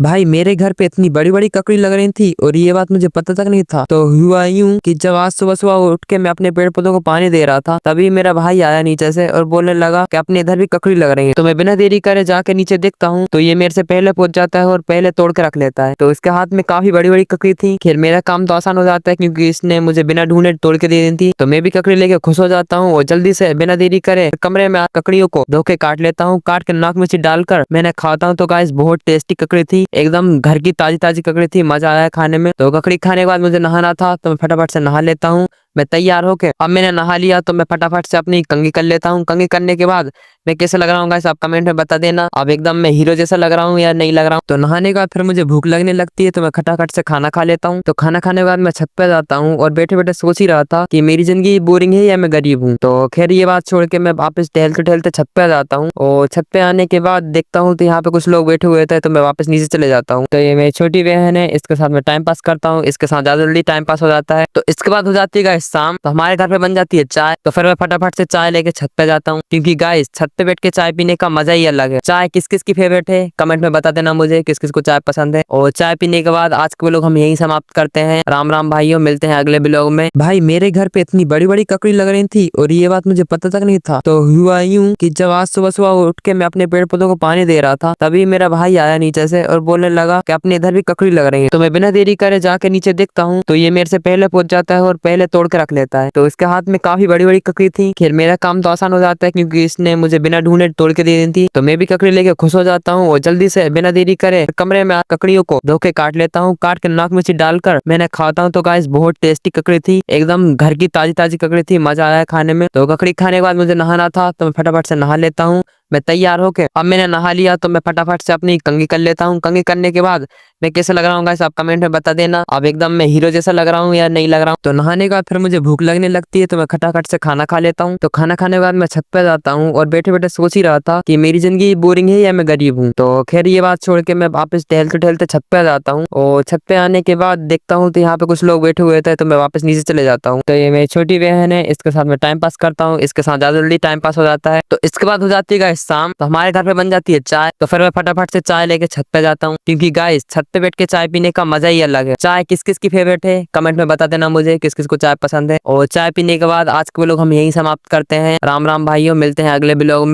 भाई मेरे घर पे इतनी बड़ी बड़ी ककड़ी लग रही थी और ये बात मुझे पता तक नहीं था। तो हुआ यूं कि जब आज सुबह सुबह उठ के मैं अपने पेड़ पौधों को पानी दे रहा था, तभी मेरा भाई आया नीचे से और बोलने लगा कि अपने इधर भी ककड़ी लग रही है। तो मैं बिना देरी करे जाके नीचे देखता हूँ तो ये मेरे से पहले पहुंच जाता है और पहले तोड़ के रख लेता है। तो इसके हाथ में काफी बड़ी बड़ी ककड़ी थी। फिर मेरा काम तो आसान हो जाता है क्योंकि इसने मुझे बिना ढूंढे तोड़ के दे दी थी। तो मैं भी ककड़ी लेके खुश हो जाता हूँ और जल्दी से बिना देरी करे कमरे में ककड़ियों को धो के काट लेता हूँ। काट के नाक मिर्ची डालकर मैंने खाता हूँ। तो गाइस बहुत टेस्टी ककड़ी थी, एकदम घर की ताजी ताजी ककड़ी थी, मजा आया खाने में। तो ककड़ी खाने के बाद मुझे नहाना था तो मैं फटाफट से नहा लेता हूँ। मैं तैयार होके अब मैंने नहा लिया तो मैं फटाफट से अपनी कंघी कर लेता हूँ। कंघी करने के बाद मैं कैसे लग रहा हूँ गाइस आप कमेंट में बता देना। अब एकदम मैं हीरो जैसा लग रहा हूँ या नहीं लग रहा हूँ। तो नहाने के बाद फिर मुझे भूख लगने लगती है तो मैं खटाखट से खाना खा लेता हूँ। तो खाना खाने के बाद मैं छत पे जाता हूँ और बैठे बैठे सोच ही रहा था कि मेरी जिंदगी बोरिंग है या मैं गरीब हूँ। तो खैर ये बात छोड़ के मैं वापस टहलते टहलते छत पे जाता हूँ और छत पे आने के बाद देखता हूँ तो यहाँ पे कुछ लोग बैठे हुए थे। तो मैं वापस नीचे चले जाता हूँ। तो ये मेरी छोटी बहन है, इसके साथ मैं टाइम पास करता हूँ। इसके साथ ज्यादा जल्दी टाइम पास हो जाता है। तो इसके बाद हो जाती है गाइस शाम। तो हमारे घर पे बन जाती है चाय। तो फिर मैं फटाफट से चाय लेके छत पे जाता हूँ क्योंकि गाइस छत पे बैठ के चाय पीने का मजा ही अलग है। चाय किस किस की फेवरेट है कमेंट में बता देना मुझे, किस किस को चाय पसंद है। और चाय पीने के बाद आज के व्लॉग हम यही समाप्त करते हैं। राम राम भाइयों, मिलते हैं अगले व्लॉग में। भाई मेरे घर पे इतनी बड़ी बड़ी ककड़ी लग रही थी और ये बात मुझे पता तक नहीं था। तो हुआ यूं कि जब आज सुबह सुबह उठ के मैं अपने पेड़ पौधों को पानी दे रहा था, तभी मेरा भाई आया नीचे से और बोलने लगा कि अपने इधर भी ककड़ी लग रही है। तो मैं बिना देरी करे जाके नीचे देखता हूँ तो ये मेरे से पहले पहुंच जाता है और पहले तोड़ के रख लेता है। तो इसके हाथ में काफी बड़ी बड़ी ककड़ी थी। फिर मेरा काम तो आसान हो जाता है क्योंकि इसने मुझे बिना ढूंढे तोड़ के दे दी थी। तो मैं भी ककड़ी लेके खुश हो जाता हूँ और जल्दी से बिना देरी करे कमरे में ककड़ियों को धो के काट लेता हूँ। काट के नाक मिर्ची डालकर मैंने खाता हूँ। तो गाइस बहुत टेस्टी ककड़ी थी, एकदम घर की ताजी ताजी ककड़ी थी, मजा आया खाने में। तो ककड़ी खाने के बाद मुझे नहाना था तो मैं फटाफट से नहा लेता हूँ। मैं तैयार होके अब मैंने नहा लिया तो मैं फटाफट से अपनी कंघी कर लेता हूँ। कंघी करने के बाद मैं कैसे लग रहा हूँ गाइस आप कमेंट में बता देना। अब एकदम मैं हीरो जैसा लग रहा हूँ या नहीं लग रहा हूँ। तो नहाने के बाद फिर मुझे भूख लगने लगती है तो मैं खटाखट से खाना खा लेता हूँ। तो खाना खाने के बाद मैं छत पे जाता हूँ और बैठे बैठे सोच ही रहा था कि मेरी जिंदगी बोरिंग है या मैं गरीब हूँ। तो खैर ये बात छोड़ के मैं वापस टहलते टहलते छत पे जाता हूँ और छत पे आने के बाद देखता हूँ तो यहाँ पे कुछ लोग बैठे हुए थे। तो मैं वापस नीचे चले जाता हूँ। तो ये मेरी छोटी बहन है, इसके साथ मैं टाइम पास करता हूँ। इसके साथ ज्यादा जल्दी टाइम पास हो जाता है। तो इसके बाद हो जाती है गाइस शाम। तो हमारे घर पे बन जाती है चाय। तो फिर मैं फटाफट से चाय लेके छत पे जाता हूँ क्योंकि गाइस छत पे बैठ के चाय पीने का मजा ही अलग है। चाय किस किस की फेवरेट है कमेंट में बता देना मुझे, किस किस को चाय पसंद है। और चाय पीने के बाद आज के व्लॉग हम यही समाप्त करते हैं। राम राम भाइयों, मिलते हैं अगले व्लॉग में।